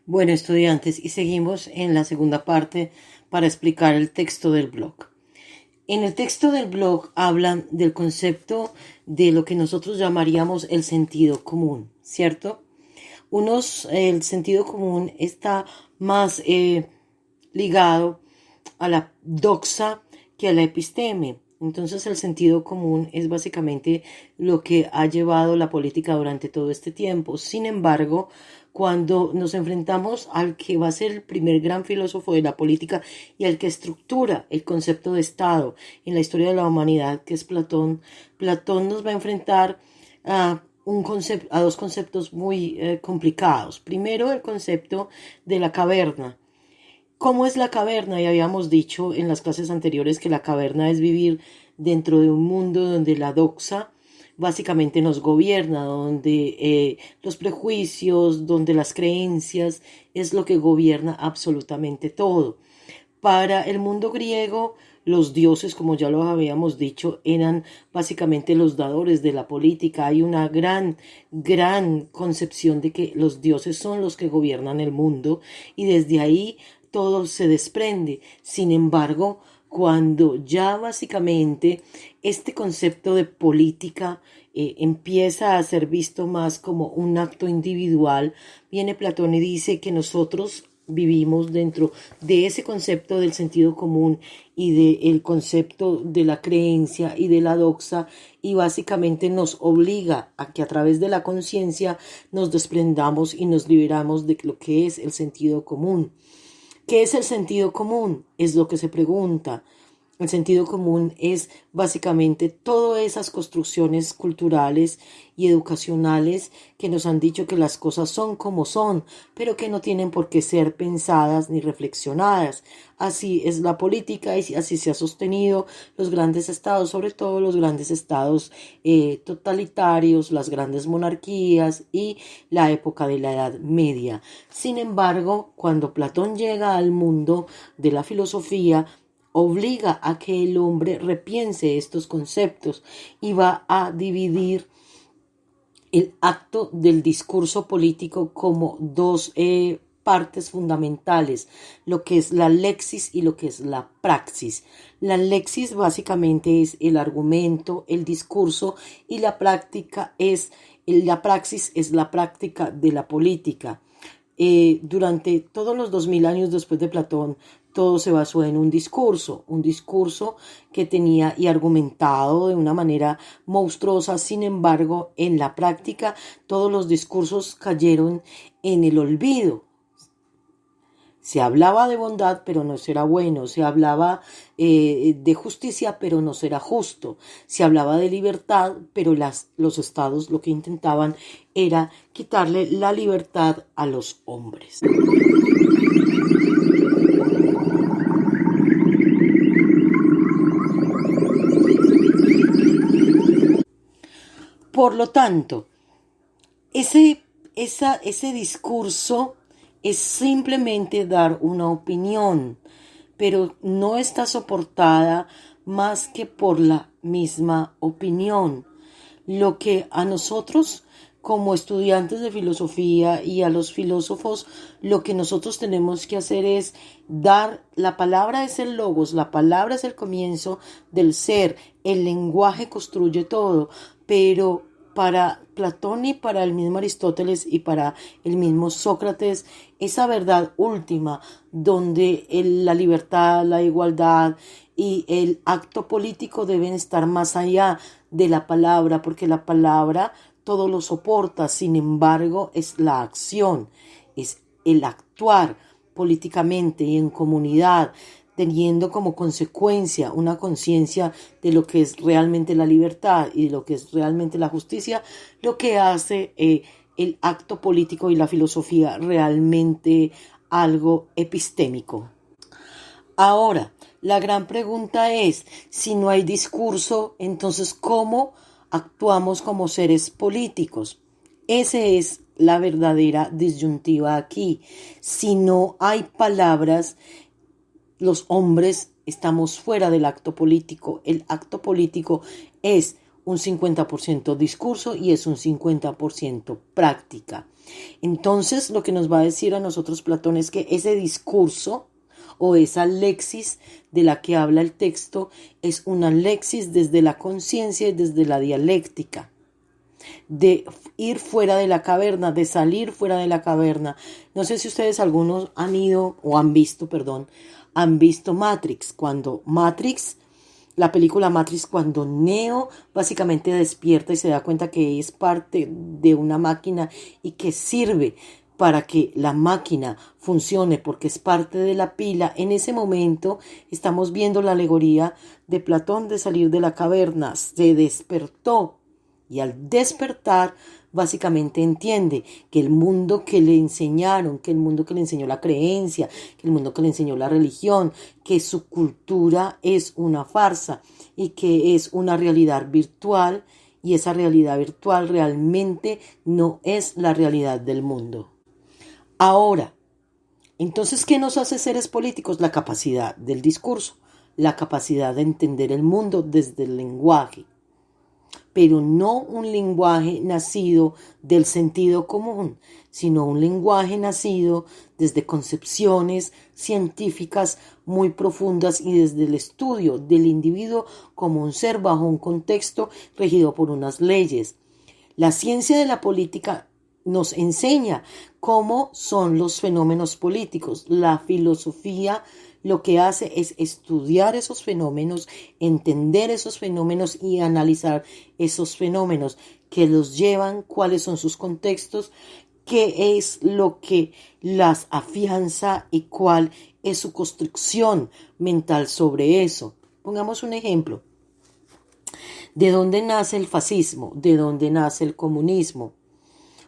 Bueno, estudiantes, y seguimos en la segunda parte para explicar el texto del blog. En el texto del blog hablan del concepto de lo que nosotros llamaríamos el sentido común, ¿cierto? El sentido común está más ligado a la doxa que a la episteme. Entonces el sentido común es básicamente lo que ha llevado la política durante todo este tiempo. Sin embargo, cuando nos enfrentamos al que va a ser el primer gran filósofo de la política y al que estructura el concepto de Estado en la historia de la humanidad, que es Platón, Platón nos va a enfrentar a dos conceptos muy complicados. Primero, el concepto de la caverna. ¿Cómo es la caverna? Ya habíamos dicho en las clases anteriores que la caverna es vivir dentro de un mundo donde la doxa básicamente nos gobierna, donde los prejuicios, donde las creencias es lo que gobierna absolutamente todo. Para el mundo griego, los dioses, como ya lo habíamos dicho, eran básicamente los dadores de la política. Hay una gran concepción de que los dioses son los que gobiernan el mundo y desde ahí todo se desprende. Sin embargo, cuando ya básicamente este concepto de política empieza a ser visto más como un acto individual, viene Platón y dice que nosotros vivimos dentro de ese concepto del sentido común y del concepto de la creencia y de la doxa, y básicamente nos obliga a que a través de la conciencia nos desprendamos y nos liberamos de lo que es el sentido común. ¿Qué es el sentido común? Es lo que se pregunta. El sentido común es básicamente todas esas construcciones culturales y educacionales que nos han dicho que las cosas son como son, pero que no tienen por qué ser pensadas ni reflexionadas. Así es la política y así se ha sostenido los grandes estados, sobre todo los grandes estados totalitarios, las grandes monarquías y la época de la Edad Media. Sin embargo, cuando Platón llega al mundo de la filosofía, obliga a que el hombre repiense estos conceptos y va a dividir el acto del discurso político como dos partes fundamentales, lo que es la lexis y lo que es la praxis. La lexis básicamente es el argumento, el discurso, y la la praxis es la práctica de la política. Durante todos los 2000 años después de Platón, todo se basó en un discurso que tenía y argumentado de una manera monstruosa. Sin embargo, en la práctica, todos los discursos cayeron en el olvido. Se hablaba de bondad, pero no será bueno. Se hablaba de justicia, pero no será justo. Se hablaba de libertad, pero los estados lo que intentaban era quitarle la libertad a los hombres. Por lo tanto, ese discurso es simplemente dar una opinión, pero no está soportada más que por la misma opinión. Lo que a nosotros, como estudiantes de filosofía, y a los filósofos, lo que nosotros tenemos que hacer es la palabra es el logos, la palabra es el comienzo del ser, el lenguaje construye todo, pero para Platón y para el mismo Aristóteles y para el mismo Sócrates, esa verdad última donde la libertad, la igualdad y el acto político deben estar más allá de la palabra, porque la palabra todo lo soporta. Sin embargo, es la acción, es el actuar políticamente y en comunidad, teniendo como consecuencia una conciencia de lo que es realmente la libertad y de lo que es realmente la justicia, lo que hace el acto político y la filosofía realmente algo epistémico. Ahora, la gran pregunta es, si no hay discurso, entonces ¿cómo actuamos como seres políticos? Esa es la verdadera disyuntiva aquí. Si no hay palabras, los hombres estamos fuera del acto político. El acto político es un 50% discurso y es un 50% práctica. Entonces, lo que nos va a decir a nosotros Platón es que ese discurso o esa lexis de la que habla el texto es una lexis desde la conciencia y desde la dialéctica, de ir fuera de la caverna, de salir fuera de la caverna. No sé si ustedes algunos han ido o han visto, han visto Matrix, la película Matrix, cuando Neo básicamente despierta y se da cuenta que es parte de una máquina y que sirve para que la máquina funcione porque es parte de la pila. En ese momento estamos viendo la alegoría de Platón de salir de la caverna. Se despertó y al despertar básicamente entiende que el mundo que le enseñaron, que el mundo que le enseñó la creencia, que el mundo que le enseñó la religión, que su cultura es una farsa y que es una realidad virtual, y esa realidad virtual realmente no es la realidad del mundo. Ahora, entonces, ¿qué nos hace seres políticos? La capacidad del discurso, la capacidad de entender el mundo desde el lenguaje, pero no un lenguaje nacido del sentido común, sino un lenguaje nacido desde concepciones científicas muy profundas y desde el estudio del individuo como un ser bajo un contexto regido por unas leyes. La ciencia de la política nos enseña cómo son los fenómenos políticos. La filosofía lo que hace es estudiar esos fenómenos, entender esos fenómenos y analizar esos fenómenos que los llevan, cuáles son sus contextos, qué es lo que las afianza y cuál es su construcción mental sobre eso. Pongamos un ejemplo. ¿De dónde nace el fascismo? ¿De dónde nace el comunismo?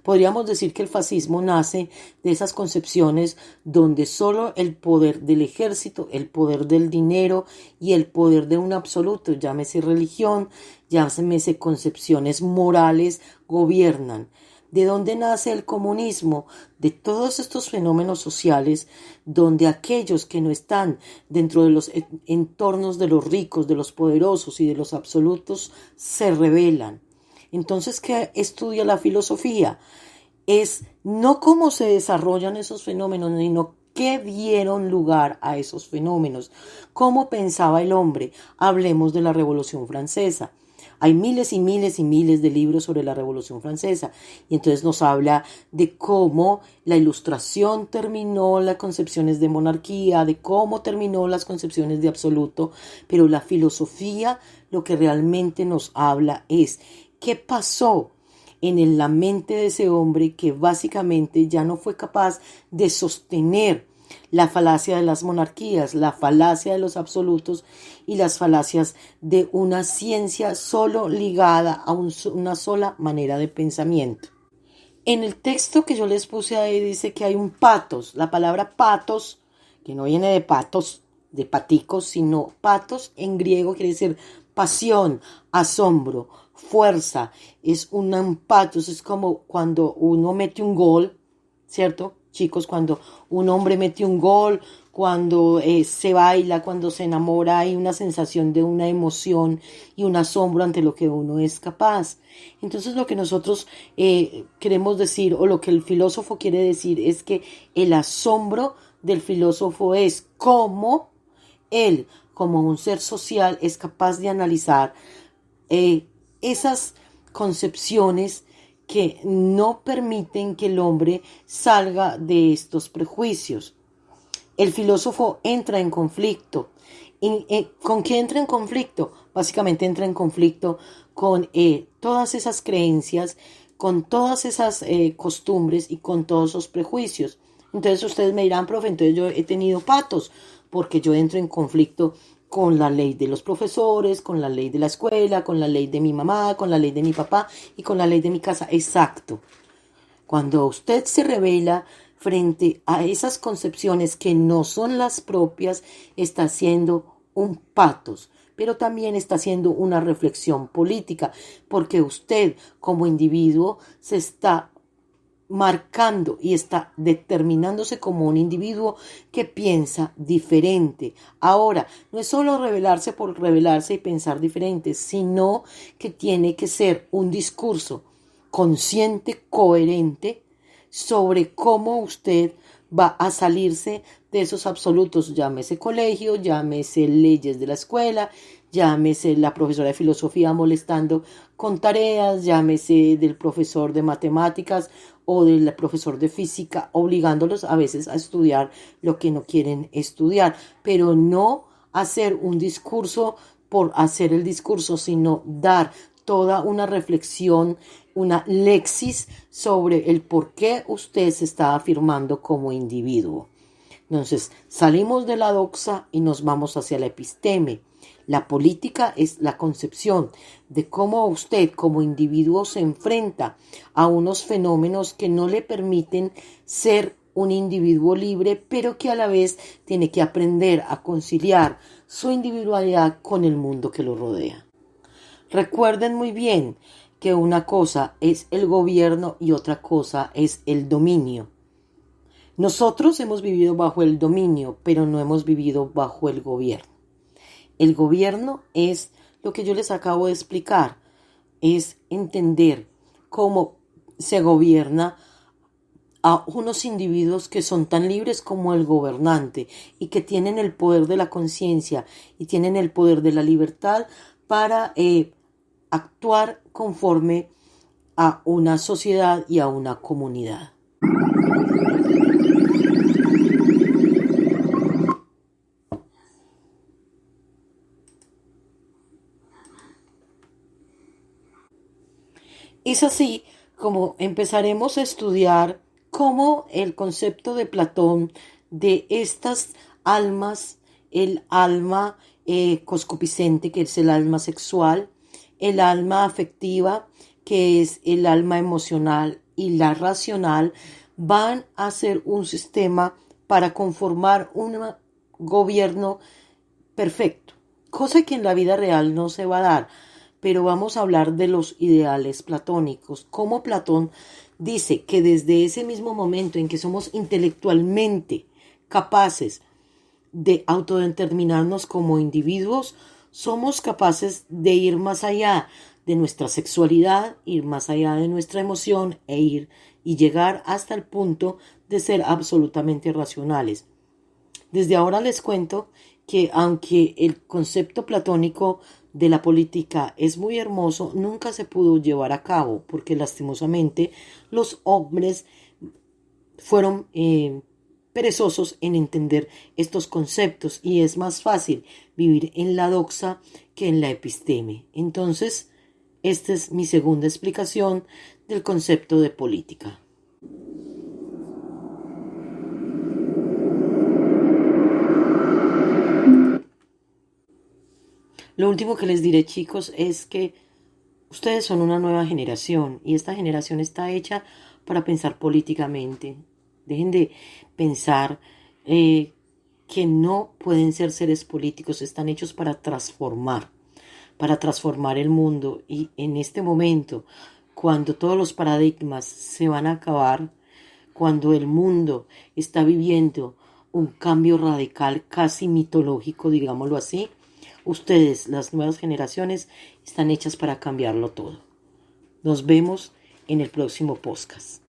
Podríamos decir que el fascismo nace de esas concepciones donde solo el poder del ejército, el poder del dinero y el poder de un absoluto, llámese religión, llámese concepciones morales, gobiernan. ¿De dónde nace el comunismo? De todos estos fenómenos sociales donde aquellos que no están dentro de los entornos de los ricos, de los poderosos y de los absolutos se rebelan. Entonces, ¿qué estudia la filosofía? Es no cómo se desarrollan esos fenómenos, sino qué dieron lugar a esos fenómenos. ¿Cómo pensaba el hombre? Hablemos de la Revolución Francesa. Hay miles y miles y miles de libros sobre la Revolución Francesa y entonces nos habla de cómo la Ilustración terminó las concepciones de monarquía, de cómo terminó las concepciones de absoluto, pero la filosofía lo que realmente nos habla es ¿qué pasó en la mente de ese hombre que básicamente ya no fue capaz de sostener la falacia de las monarquías, la falacia de los absolutos y las falacias de una ciencia solo ligada a una sola manera de pensamiento? En el texto que yo les puse ahí dice que hay un patos. La palabra patos, que no viene de patos, de paticos, sino patos en griego quiere decir pasión, asombro, fuerza. Es un patos, es como cuando uno mete un gol, ¿cierto? Chicos, cuando un hombre mete un gol, cuando se baila, cuando se enamora, hay una sensación de una emoción y un asombro ante lo que uno es capaz. Entonces lo que nosotros queremos decir, o lo que el filósofo quiere decir, es que el asombro del filósofo es cómo él, como un ser social, es capaz de analizar esas concepciones que no permiten que el hombre salga de estos prejuicios. El filósofo entra en conflicto. ¿Con qué entra en conflicto? Básicamente entra en conflicto con todas esas creencias, con todas esas costumbres y con todos esos prejuicios. Entonces ustedes me dirán, profe, entonces yo he tenido patos, porque yo entro en conflicto con la ley de los profesores, con la ley de la escuela, con la ley de mi mamá, con la ley de mi papá y con la ley de mi casa. Exacto. Cuando usted se revela frente a esas concepciones que no son las propias, está haciendo un patos, pero también está haciendo una reflexión política, porque usted como individuo se está marcando y está determinándose como un individuo que piensa diferente. Ahora, no es solo rebelarse por rebelarse y pensar diferente, sino que tiene que ser un discurso consciente, coherente, sobre cómo usted va a salirse de esos absolutos, llámese colegio, llámese leyes de la escuela, llámese la profesora de filosofía molestando con tareas, llámese del profesor de matemáticas o del profesor de física, obligándolos a veces a estudiar lo que no quieren estudiar, pero no hacer un discurso por hacer el discurso, sino dar toda una reflexión, una lexis sobre el por qué usted se está afirmando como individuo. Entonces, salimos de la doxa y nos vamos hacia la episteme. La política es la concepción de cómo usted como individuo se enfrenta a unos fenómenos que no le permiten ser un individuo libre, pero que a la vez tiene que aprender a conciliar su individualidad con el mundo que lo rodea. Recuerden muy bien que una cosa es el gobierno y otra cosa es el dominio. Nosotros hemos vivido bajo el dominio, pero no hemos vivido bajo el gobierno. El gobierno es lo que yo les acabo de explicar, es entender cómo se gobierna a unos individuos que son tan libres como el gobernante y que tienen el poder de la conciencia y tienen el poder de la libertad para actuar conforme a una sociedad y a una comunidad. Es así como empezaremos a estudiar cómo el concepto de Platón de estas almas, el alma coscopicente, que es el alma sexual, el alma afectiva, que es el alma emocional, y la racional, van a ser un sistema para conformar un gobierno perfecto, cosa que en la vida real no se va a dar. Pero vamos a hablar de los ideales platónicos, como Platón dice que desde ese mismo momento en que somos intelectualmente capaces de autodeterminarnos como individuos, somos capaces de ir más allá de nuestra sexualidad, ir más allá de nuestra emoción ir y llegar hasta el punto de ser absolutamente racionales. Desde ahora les cuento que aunque el concepto platónico de la política es muy hermoso, nunca se pudo llevar a cabo porque lastimosamente los hombres fueron perezosos en entender estos conceptos y es más fácil vivir en la doxa que en la episteme. Entonces, esta es mi segunda explicación del concepto de política. Lo último que les diré, chicos, es que ustedes son una nueva generación y esta generación está hecha para pensar políticamente. Dejen de pensar que no pueden ser seres políticos, están hechos para transformar el mundo. Y en este momento, cuando todos los paradigmas se van a acabar, cuando el mundo está viviendo un cambio radical, casi mitológico, digámoslo así, ustedes, las nuevas generaciones, están hechas para cambiarlo todo. Nos vemos en el próximo podcast.